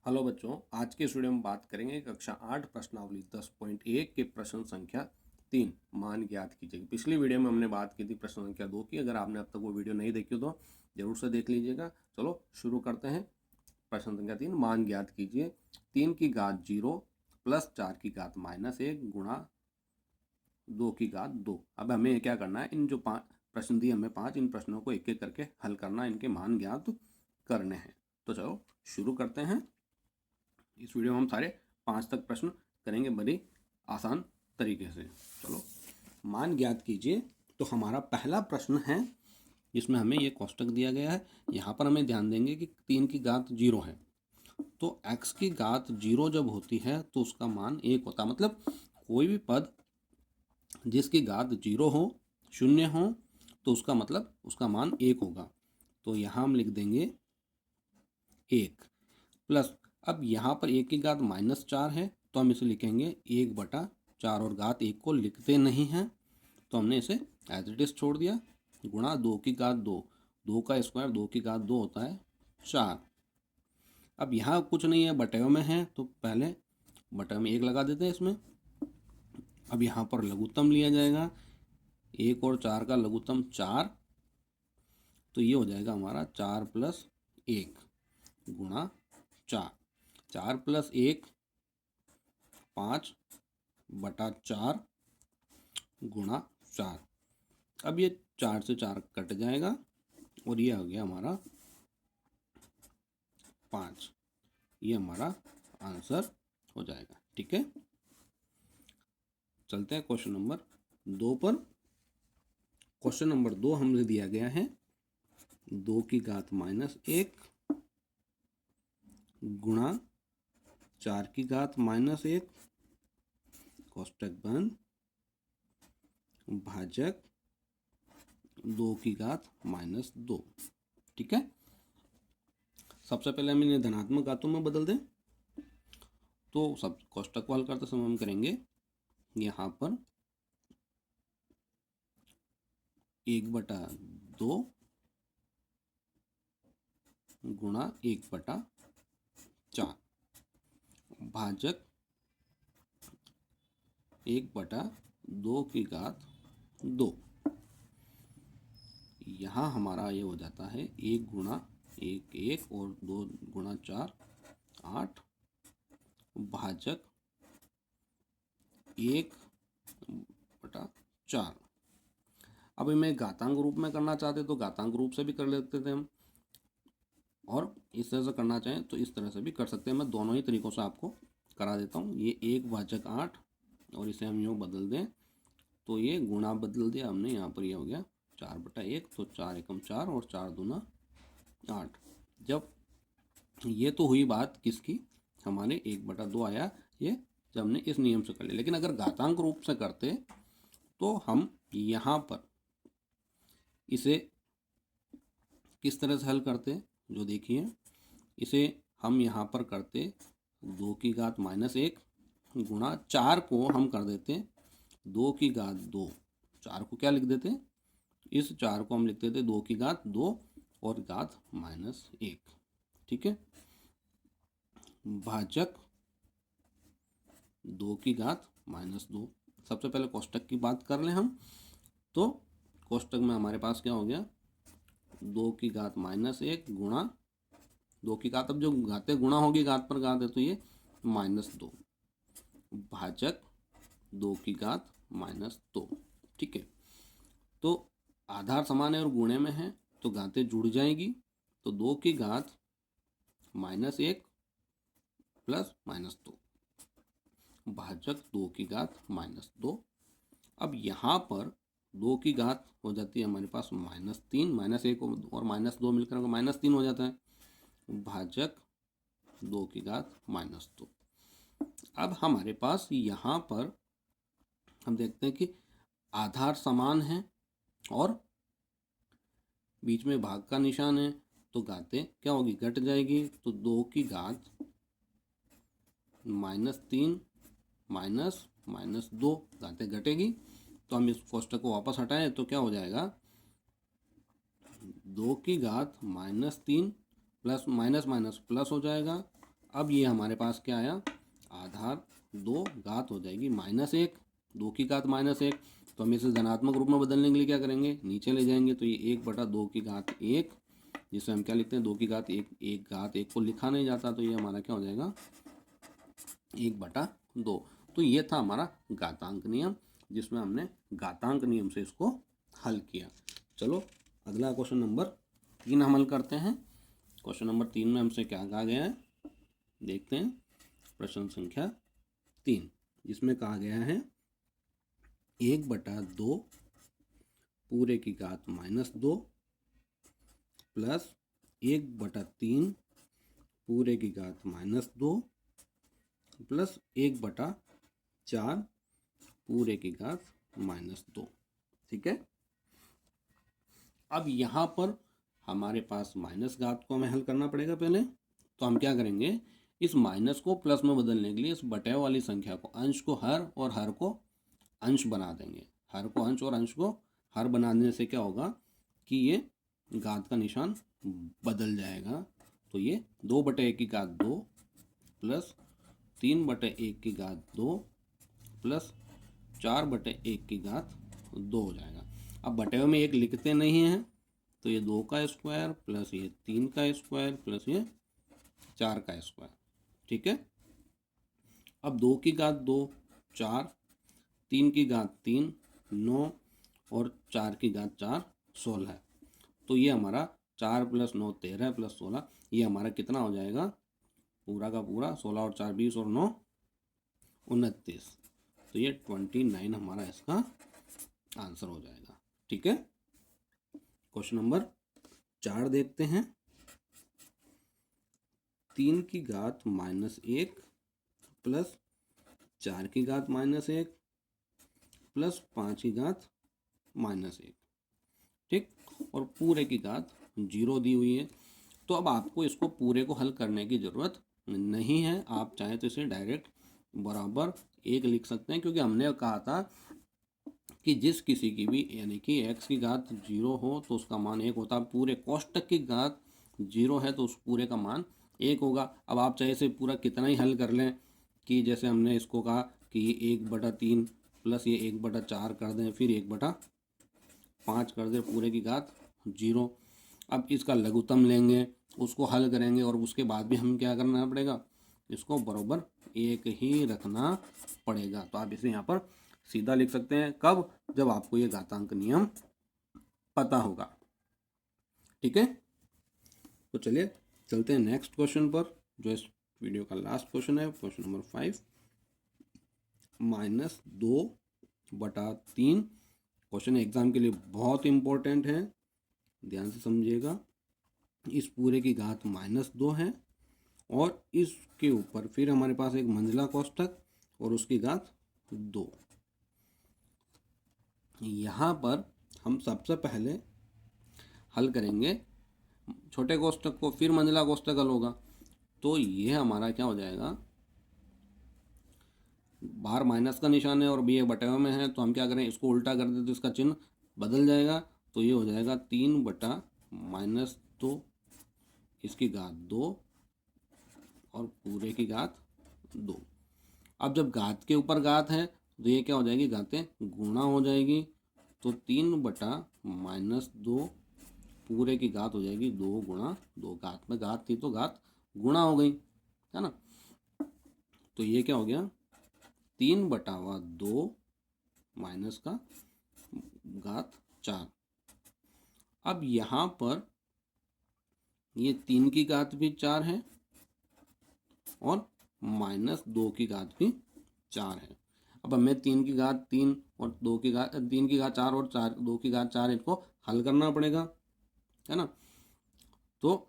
Hello बच्चों, आज के इस वीडियो में बात करेंगे कक्षा 8 प्रश्नावली 10.1 के प्रश्न संख्या 3 मान ज्ञात कीजिए। पिछली वीडियो में हमने बात की थी प्रश्न संख्या 2 की। अगर आपने अब तक वो वीडियो नहीं देखी हो तो जरूर से देख लीजिएगा। चलो शुरू करते हैं। प्रश्न संख्या 3 मान ज्ञात कीजिए। 3 की घात 0 प्लस 4 की घात -1 गुणा 2 की घात 2। अब हमें क्या करना है, इन जो प्रश्न दिए हमें 5, इन प्रश्नों को एक एक करके हल करना, इनके मान ज्ञात करने हैं। तो चलो शुरू करते हैं। इस वीडियो में हम सारे 5 तक प्रश्न करेंगे बड़ी आसान तरीके से। चलो मान ज्ञात कीजिए। तो हमारा पहला प्रश्न है, इसमें हमें ये कोष्टक दिया गया है। यहाँ पर हमें ध्यान देंगे कि 3 की घात 0 है, तो x की घात 0 जब होती है तो उसका मान 1 होता है। मतलब कोई भी पद जिसकी घात 0 हो, 0 हो, तो उसका मतलब उसका मान 1 होगा। तो यहाँ हम लिख देंगे 1 प्लस, अब यहाँ पर 1 की घात -4 है तो हम इसे लिखेंगे 1/4 और घात 1 को लिखते नहीं हैं तो हमने इसे एज इट इज छोड़ दिया, गुणा 2 की घात 2, 2 का स्क्वायर 2 की घात 2 होता है 4। अब यहाँ कुछ नहीं है, बटे में है तो पहले बटे में 1 लगा देते हैं इसमें। अब यहाँ पर लघुत्तम लिया जाएगा, 1 और 4 का लघुत्तम 4, तो ये हो जाएगा हमारा 4 + 1 गुणा 4। 4 + 1 5/4 गुणा 4। अब ये 4 से 4 कट जाएगा और ये आ गया हमारा 5। ये हमारा आंसर हो जाएगा। ठीक है, चलते हैं क्वेश्चन नंबर 2 पर। क्वेश्चन नंबर 2 हमसे दिया गया है 2 की घात -1 गुणा 4 की घात -1 कोष्टक बंद भाजक 2 की घात -2। ठीक है, सबसे पहले हम इन्हें धनात्मक घातों में बदल दें। तो सब कोष्टक को हल करते समय हम करेंगे यहाँ पर 1/2 गुणा 1/4 भाजक 1/2 की घात 2। यहाँ हमारा ये हो जाता है 1 गुणा 1 1 और 2 गुणा 4 8 भाजक 1/4। अब मैं घातांक रूप में करना चाहते तो घातांक रूप से भी कर लेते थे हम, और इस तरह से करना चाहें तो इस तरह से भी कर सकते हैं। मैं दोनों ही तरीक़ों से आपको करा देता हूँ। ये 1/8 और इसे हम यूँ बदल दें तो ये गुणा बदल दिया हमने, यहाँ पर ये हो गया 4/1, तो 4 एकम 4 और 4 दूना 8। जब ये तो हुई बात किसकी, हमारे 1/2 आया, ये जब हमने इस नियम से कर लिया। लेकिन अगर घातांक रूप से करते तो हम यहाँ पर इसे किस तरह से हल करते, जो देखिए इसे हम यहाँ पर करते 2 की घात -1 गुणा 4 को हम कर देते 2 की घात 2। 4 को क्या लिख देते, इस 4 को हम लिख देते 2 की घात 2 और घात -1। ठीक है, भाजक 2 की घात -2। सबसे पहले कोष्टक की बात कर लें हम, तो कोष्टक में हमारे पास क्या हो गया 2 की घात -1 गुणा 2 की घात, अब जो घातें गुणा होगी घात पर घात है तो ये -2 भाजक 2 की घात -2। ठीक है, तो आधार समान है और गुणे में है तो घातें जुड़ जाएंगी, तो 2 की घात -1 प्लस -2 भाजक 2 की घात -2। अब यहाँ पर 2 की घात हो जाती है हमारे पास -3, -1 और -2 मिलकर -3 हो जाता है भाजक 2 की घात -2। अब हमारे पास यहाँ पर हम देखते हैं कि आधार समान है और बीच में भाग का निशान है, तो घातें क्या होगी, घट जाएगी। तो 2 की घात -3 -2 घातें घटेगी। तो हम इस कोष्टक को वापस हटाएं तो क्या हो जाएगा 2 की घात -3 प्लस माइनस माइनस प्लस हो जाएगा अब ये हमारे पास क्या आया, आधार 2 घात हो जाएगी -1, 2 की घात -1, तो हम इसे धनात्मक रूप में बदलने के लिए क्या करेंगे, नीचे ले जाएंगे, तो ये 1/2 की घात 1, जिसे हम क्या लिखते हैं 2 की घात 1, 1 घात 1 को लिखा नहीं जाता, तो ये हमारा क्या हो जाएगा 1/2। तो ये था हमारा घातांक नियम, जिसमें हमने घातांक नियम से इसको हल किया। चलो अगला क्वेश्चन नंबर 3 हम हल करते हैं। क्वेश्चन नंबर 3 में हमसे क्या कहा गया है, देखते हैं। प्रश्न संख्या 3, जिसमें कहा गया है 1/2 पूरे की घात -2 प्लस 1/3 पूरे की घात -2 प्लस 1/4 पूरे की घात -2। ठीक है। अब यहाँ पर हमारे पास माइनस घात को हमें हल करना पड़ेगा पहले, तो हम क्या करेंगे, इस माइनस को प्लस में बदलने के लिए इस बटे वाली संख्या को, अंश को हर और हर को अंश बना देंगे। हर को अंश और अंश को हर बनाने से क्या होगा कि ये घात का निशान बदल जाएगा। तो ये 2/1 की घात 2 प्लस 3/1 की घात 2 प्लस 4/1 की घात 2 हो जाएगा। अब बटे में 1 लिखते नहीं हैं, तो ये 2 का स्क्वायर प्लस ये 3 का स्क्वायर प्लस ये 4 का स्क्वायर। ठीक है। अब 2 की घात 2 4, 3 की घात 3 9 और 4 की घात 4 16 है। तो ये हमारा 4 + 9 13 + 16, ये हमारा कितना हो जाएगा, पूरा का पूरा 16 और 4 20 और 9 29। तो ये 29 हमारा इसका आंसर हो जाएगा। ठीक है। क्वेश्चन नंबर 4 देखते हैं। 3 की घात -1 प्लस 4 की घात -1 प्लस 5 की घात -1। ठीक। और पूरे की घात 0 दी हुई है। तो अब आपको इसको पूरे को हल करने की ज़रूरत नहीं है, आप चाहें तो इसे डायरेक्ट बराबर 1 लिख सकते हैं, क्योंकि हमने कहा था कि जिस किसी की भी यानी कि x की घात 0 हो तो उसका मान 1 होता है। पूरे कोष्टक की घात 0 है तो उस पूरे का मान 1 होगा। अब आप चाहे इसे पूरा कितना ही हल कर लें, कि जैसे हमने इसको कहा कि 1/3 प्लस ये 1/4 कर दें, फिर 1/5 कर दें पूरे की घात 0। अब इसका लघुत्तम लेंगे, उसको हल करेंगे, और उसके बाद भी हमें क्या करना पड़ेगा, इसको बराबर 1 ही रखना पड़ेगा। तो आप इसे यहाँ पर सीधा लिख सकते हैं, कब, जब आपको ये घातांक नियम पता होगा। ठीक है। तो चलिए चलते हैं नेक्स्ट क्वेश्चन पर, जो इस वीडियो का लास्ट क्वेश्चन है। Question number 5, -2/3। क्वेश्चन एग्जाम के लिए बहुत इंपॉर्टेंट है, ध्यान से समझिएगा। इस पूरे की घात -2 है और इसके ऊपर फिर हमारे पास एक मंझला कोष्ठक और उसकी घात 2। यहाँ पर हम सबसे पहले हल करेंगे छोटे कोष्ठक को, फिर मंझला कोष्ठक हल होगा। तो ये हमारा क्या हो जाएगा, बाहर माइनस का निशान है और बी बटे में है, तो हम क्या करें, इसको उल्टा कर दें तो इसका चिन्ह बदल जाएगा। तो ये हो जाएगा 3/-2 इसकी घात 2 और पूरे की घात 2। अब जब घात के ऊपर घात है तो ये क्या हो जाएगी, घातें गुणा हो जाएगी। तो 3/-2 पूरे की घात हो जाएगी 2 × 2। घात में घात थी तो घात गुणा हो गई, है ना। तो ये क्या हो गया, 3/2 माइनस का घात 4। अब यहाँ पर ये 3 की घात भी 4 है और -2 की घात भी 4 है। अब हमें 3 की घात 3 और 2 की घात 3 की घात 4 और 2 की घात 4 इनको हल करना पड़ेगा, है ना। तो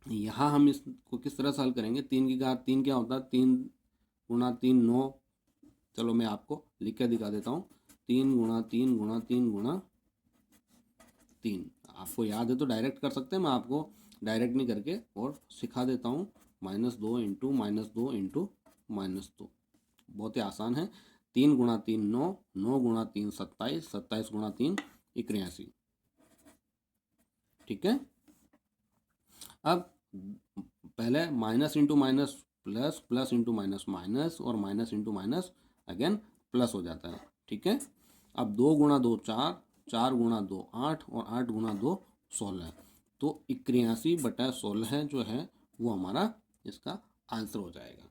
यहाँ हम इसको किस तरह से हल करेंगे, 3 की घात 3 क्या होता है, 3 × 3 9। चलो मैं आपको लिख के दिखा देता हूँ, 3 × 3 × 3 × 3। आपको याद है तो डायरेक्ट कर सकते हैं, मैं आपको डायरेक्ट नहीं करके और सिखा देता हूँ। -2 × -2 × -2, बहुत ही आसान है। 3 × 3 9, 9 × 3 27, 27 × 3 81। ठीक है। अब पहले minus into minus plus, plus into minus minus, और minus into minus again plus हो जाता है। ठीक है, अब 2 गुणा 2 4, 4 गुणा 2 8, और 8 गुणा 2 16। तो 81/16 जो है वो हमारा इसका आंसर हो जाएगा।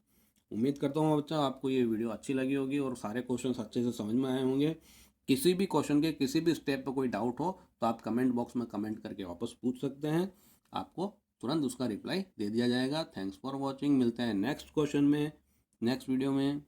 उम्मीद करता हूँ बच्चा आपको ये वीडियो अच्छी लगी होगी और सारे क्वेश्चंस अच्छे से समझ में आए होंगे। किसी भी क्वेश्चन के किसी भी स्टेप पर कोई डाउट हो तो आप कमेंट बॉक्स में कमेंट करके वापस पूछ सकते हैं, आपको तुरंत उसका रिप्लाई दे दिया जाएगा। थैंक्स फॉर वॉचिंग, मिलते हैं नेक्स्ट क्वेश्चन में, नेक्स्ट वीडियो में।